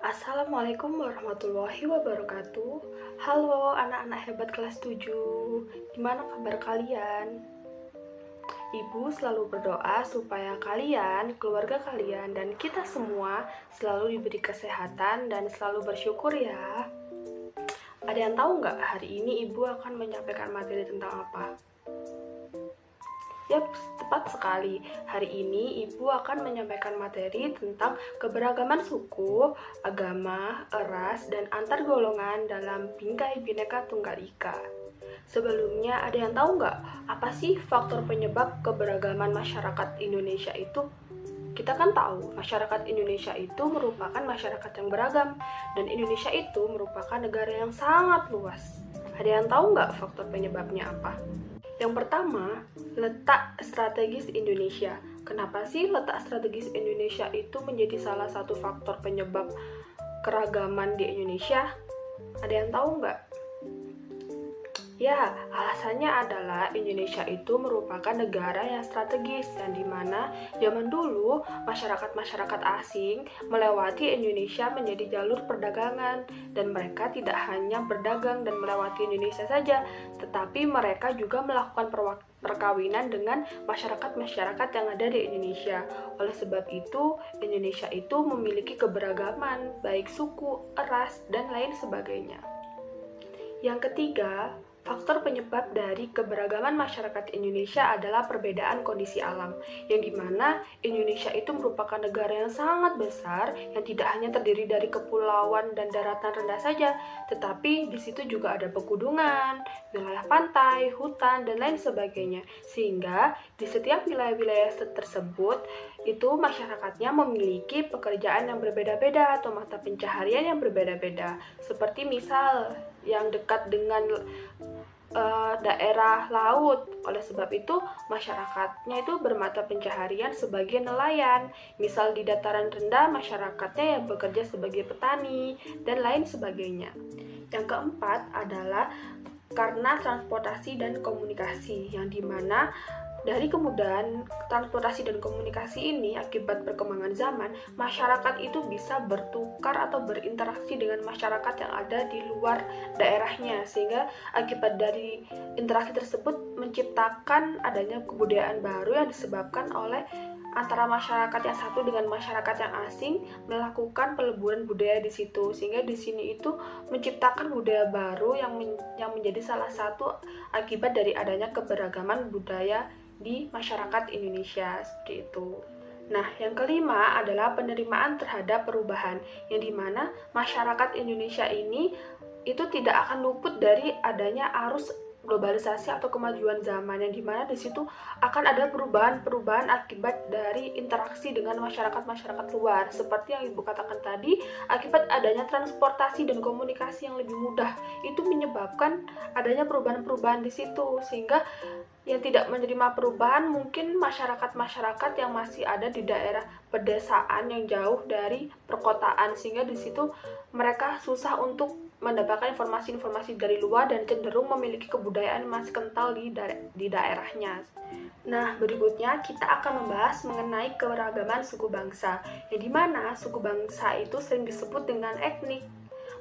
Assalamualaikum warahmatullahi wabarakatuh. Halo anak-anak hebat kelas 7. Gimana kabar kalian? Ibu selalu berdoa supaya kalian, keluarga kalian, dan kita semua selalu diberi kesehatan dan selalu bersyukur ya. Ada yang tahu nggak hari ini ibu akan menyampaikan materi tentang apa? Yap, tepat sekali. Hari ini Ibu akan menyampaikan materi tentang keberagaman suku, agama, ras, dan antar golongan dalam Bingkai Bhinneka Tunggal Ika. Sebelumnya, ada yang tahu nggak apa sih faktor penyebab keberagaman masyarakat Indonesia itu? Kita kan tahu, masyarakat Indonesia itu merupakan masyarakat yang beragam, dan Indonesia itu merupakan negara yang sangat luas. Ada yang tahu nggak faktor penyebabnya apa? Yang pertama, letak strategis Indonesia. Kenapa sih letak strategis Indonesia itu menjadi salah satu faktor penyebab keragaman di Indonesia? Ada yang tahu nggak? Ya, alasannya adalah Indonesia itu merupakan negara yang strategis, yang dimana zaman dulu masyarakat-masyarakat asing melewati Indonesia menjadi jalur perdagangan, dan mereka tidak hanya berdagang dan melewati Indonesia saja, tetapi mereka juga melakukan perkawinan dengan masyarakat-masyarakat yang ada di Indonesia. Oleh sebab itu, Indonesia itu memiliki keberagaman, baik suku, ras, dan lain sebagainya. Yang ketiga, faktor penyebab dari keberagaman masyarakat Indonesia adalah perbedaan kondisi alam, yang dimana Indonesia itu merupakan negara yang sangat besar, yang tidak hanya terdiri dari kepulauan dan daratan rendah saja, tetapi di situ juga ada pegunungan, wilayah pantai, hutan, dan lain sebagainya. Sehingga di setiap wilayah-wilayah tersebut, itu masyarakatnya memiliki pekerjaan yang berbeda-beda atau mata pencaharian yang berbeda-beda. Seperti misal yang dekat dengan daerah laut. Oleh sebab itu, masyarakatnya itu bermata pencaharian sebagai nelayan. Misal di dataran rendah, masyarakatnya yang bekerja sebagai petani, dan lain sebagainya. Yang keempat adalah karena transportasi dan komunikasi, yang dimana dari kemudahan transportasi dan komunikasi ini akibat perkembangan zaman, masyarakat itu bisa bertukar atau berinteraksi dengan masyarakat yang ada di luar daerahnya, sehingga akibat dari interaksi tersebut menciptakan adanya kebudayaan baru yang disebabkan oleh antara masyarakat yang satu dengan masyarakat yang asing melakukan peleburan budaya di situ, sehingga di sini itu menciptakan budaya baru yang menjadi salah satu akibat dari adanya keberagaman budaya di masyarakat Indonesia, seperti itu. Nah, yang kelima adalah penerimaan terhadap perubahan, yang dimana masyarakat Indonesia ini itu tidak akan luput dari adanya arus globalisasi atau kemajuan zaman, yang dimana di situ akan ada perubahan-perubahan akibat dari interaksi dengan masyarakat-masyarakat luar. Seperti yang Ibu katakan tadi, akibat adanya transportasi dan komunikasi yang lebih mudah, itu menyebabkan adanya perubahan-perubahan di situ, sehingga yang tidak menerima perubahan mungkin masyarakat-masyarakat yang masih ada di daerah pedesaan yang jauh dari perkotaan, sehingga di situ mereka susah untuk mendapatkan informasi-informasi dari luar dan cenderung memiliki kebudayaan masih kental di daerahnya. Nah, berikutnya kita akan membahas mengenai keberagaman suku bangsa, yang dimana suku bangsa itu sering disebut dengan etnik.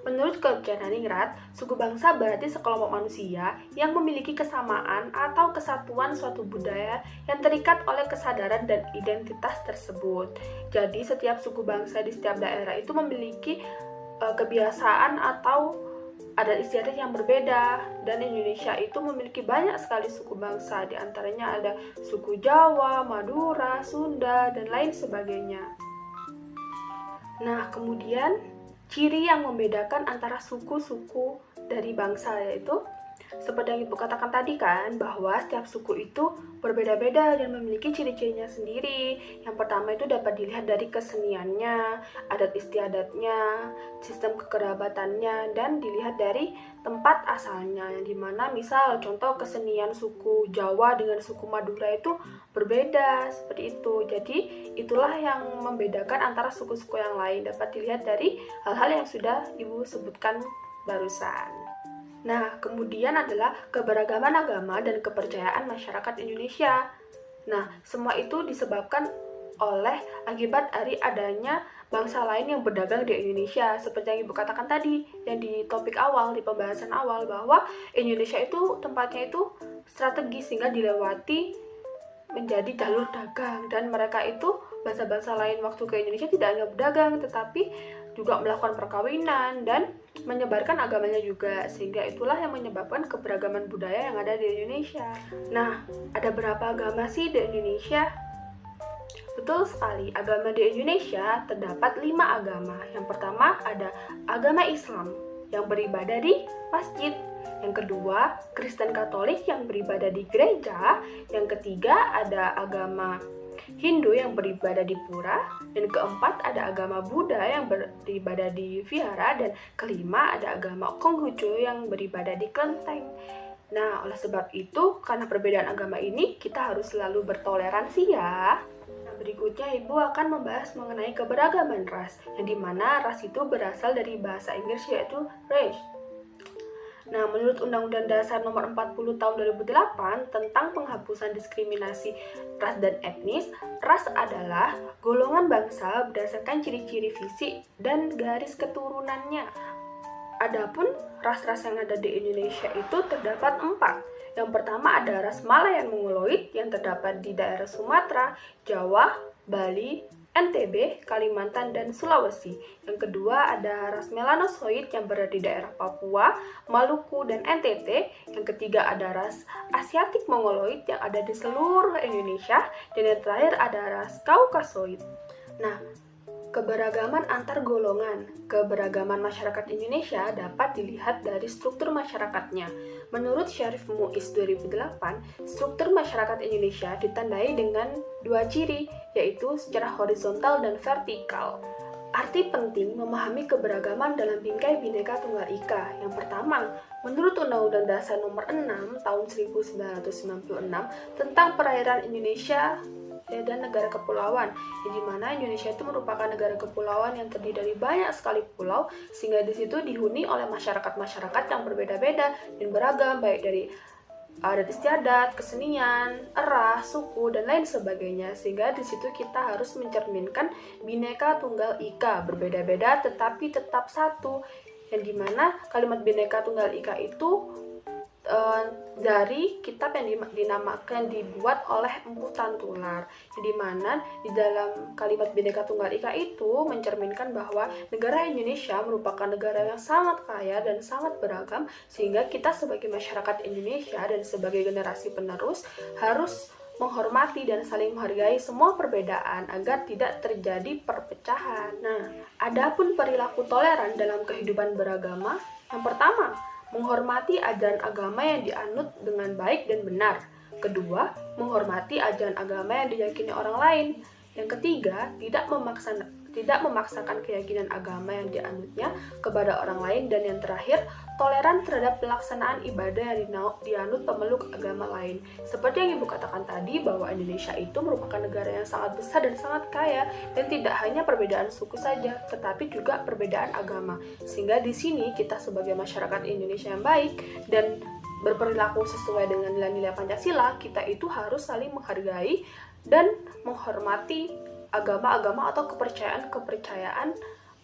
Menurut Hadiningrat, suku bangsa berarti sekelompok manusia yang memiliki kesamaan atau kesatuan suatu budaya yang terikat oleh kesadaran dan identitas tersebut. Jadi setiap suku bangsa di setiap daerah itu memiliki kebiasaan atau adat istiadat yang berbeda, dan Indonesia itu memiliki banyak sekali suku bangsa, di antaranya ada suku Jawa, Madura, Sunda, dan lain sebagainya. Nah, kemudian ciri yang membedakan antara suku-suku dari bangsa yaitu seperti yang Ibu katakan tadi kan, bahwa setiap suku itu berbeda-beda dan memiliki ciri-cirinya sendiri. Yang pertama itu dapat dilihat dari keseniannya, adat istiadatnya, sistem kekerabatannya, dan dilihat dari tempat asalnya. Yang dimana misal contoh kesenian suku Jawa dengan suku Madura itu berbeda, seperti itu. Jadi itulah yang membedakan antara suku-suku yang lain, dapat dilihat dari hal-hal yang sudah Ibu sebutkan barusan. Nah, kemudian adalah keberagaman agama dan kepercayaan masyarakat Indonesia. Nah, semua itu disebabkan oleh akibat dari adanya bangsa lain yang berdagang di Indonesia. Seperti yang Ibu katakan tadi, yang di topik awal, di pembahasan awal, bahwa Indonesia itu tempatnya itu strategis sehingga dilewati menjadi jalur dagang, dan mereka itu bangsa-bangsa lain waktu ke Indonesia tidak hanya berdagang tetapi juga melakukan perkawinan dan menyebarkan agamanya juga, sehingga itulah yang menyebabkan keberagaman budaya yang ada di Indonesia. Nah, ada berapa agama sih di Indonesia? Betul sekali, agama di Indonesia terdapat 5 agama. Yang pertama ada agama Islam yang beribadah di masjid. Yang kedua, Kristen Katolik yang beribadah di gereja. Yang ketiga, ada agama Hindu yang beribadah di pura. Dan keempat, ada agama Buddha yang beribadah di vihara. Dan kelima, ada agama Konghucu yang beribadah di kelenteng. Nah, oleh sebab itu, karena perbedaan agama ini, kita harus selalu bertoleransi ya. Nah, berikutnya Ibu akan membahas mengenai keberagaman ras, yang dimana ras itu berasal dari bahasa Inggris yaitu race. Nah, menurut Undang-Undang Dasar Nomor 40 Tahun 2008 tentang penghapusan diskriminasi ras dan etnis, ras adalah golongan bangsa berdasarkan ciri-ciri fisik dan garis keturunannya. Adapun ras-ras yang ada di Indonesia itu terdapat 4. Yang pertama ada ras Malayan Mongoloid yang terdapat di daerah Sumatera, Jawa, Bali, NTB, Kalimantan, dan Sulawesi. Yang kedua ada ras Melanosoid yang berada di daerah Papua, Maluku, dan NTT. Yang ketiga ada ras Asiatik Mongoloid yang ada di seluruh Indonesia. Dan yang terakhir ada ras Kaukasoid. Nah, keberagaman antar golongan. Keberagaman masyarakat Indonesia dapat dilihat dari struktur masyarakatnya. Menurut Syarif Muiz 2008, struktur masyarakat Indonesia ditandai dengan 2 ciri, yaitu secara horizontal dan vertikal. Arti penting memahami keberagaman dalam bingkai Bhinneka Tunggal Ika. Yang pertama, menurut Undang-Undang Dasar Nomor 6 Tahun 1996 tentang perairan Indonesia dan negara kepulauan, di mana Indonesia itu merupakan negara kepulauan yang terdiri dari banyak sekali pulau, sehingga di situ dihuni oleh masyarakat-masyarakat yang berbeda-beda dan beragam, baik dari adat istiadat, kesenian, ras, suku, dan lain sebagainya. Sehingga di situ kita harus mencerminkan Bhinneka Tunggal Ika, berbeda-beda tetapi tetap satu, yang dimana kalimat Bhinneka Tunggal Ika itu dari kitab yang dinamakan dibuat oleh Empu Tantular, di mana di dalam kalimat Bhinneka Tunggal Ika itu mencerminkan bahwa negara Indonesia merupakan negara yang sangat kaya dan sangat beragam, sehingga kita sebagai masyarakat Indonesia dan sebagai generasi penerus harus menghormati dan saling menghargai semua perbedaan agar tidak terjadi perpecahan. Nah, adapun perilaku toleran dalam kehidupan beragama, yang pertama, menghormati ajaran agama yang dianut dengan baik dan benar. Kedua, menghormati ajaran agama yang diyakini orang lain. Yang ketiga, tidak memaksakan keyakinan agama yang dianutnya kepada orang lain. Dan yang terakhir, toleran terhadap pelaksanaan ibadah yang dianut pemeluk agama lain. Seperti yang Ibu katakan tadi, bahwa Indonesia itu merupakan negara yang sangat besar dan sangat kaya, dan tidak hanya perbedaan suku saja, tetapi juga perbedaan agama. Sehingga di sini kita sebagai masyarakat Indonesia yang baik dan berperilaku sesuai dengan nilai-nilai Pancasila, kita itu harus saling menghargai dan menghormati agama-agama atau kepercayaan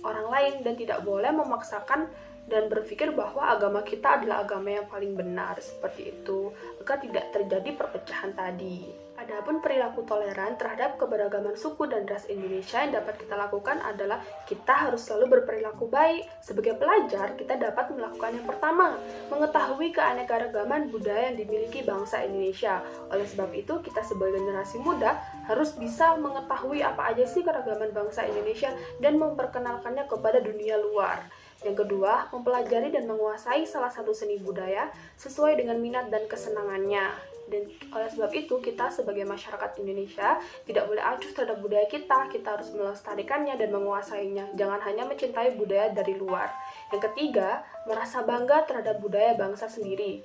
orang lain, dan tidak boleh memaksakan dan berpikir bahwa agama kita adalah agama yang paling benar, seperti itu, agar tidak terjadi perpecahan tadi. Adapun perilaku toleran terhadap keberagaman suku dan ras Indonesia yang dapat kita lakukan adalah kita harus selalu berperilaku baik. Sebagai pelajar, kita dapat melakukan yang pertama, mengetahui keanekaragaman budaya yang dimiliki bangsa Indonesia. Oleh sebab itu, kita sebagai generasi muda harus bisa mengetahui apa aja sih keragaman bangsa Indonesia dan memperkenalkannya kepada dunia luar. Yang kedua, mempelajari dan menguasai salah satu seni budaya sesuai dengan minat dan kesenangannya. Dan oleh sebab itu, kita sebagai masyarakat Indonesia tidak boleh acuh terhadap budaya kita harus melestarikannya dan menguasainya. Jangan hanya mencintai budaya dari luar. Yang ketiga, merasa bangga terhadap budaya bangsa sendiri.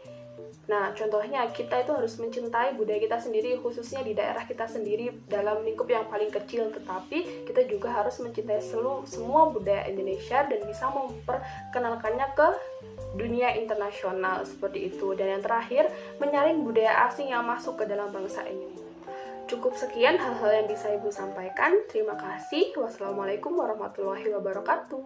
Nah, contohnya kita itu harus mencintai budaya kita sendiri, khususnya di daerah kita sendiri dalam lingkup yang paling kecil, tetapi kita juga harus mencintai semua budaya Indonesia dan bisa memperkenalkannya ke dunia internasional, seperti itu. Dan yang terakhir, menyaring budaya asing yang masuk ke dalam bangsa ini. Cukup sekian hal-hal yang bisa Ibu sampaikan. Terima kasih. Wassalamualaikum warahmatullahi wabarakatuh.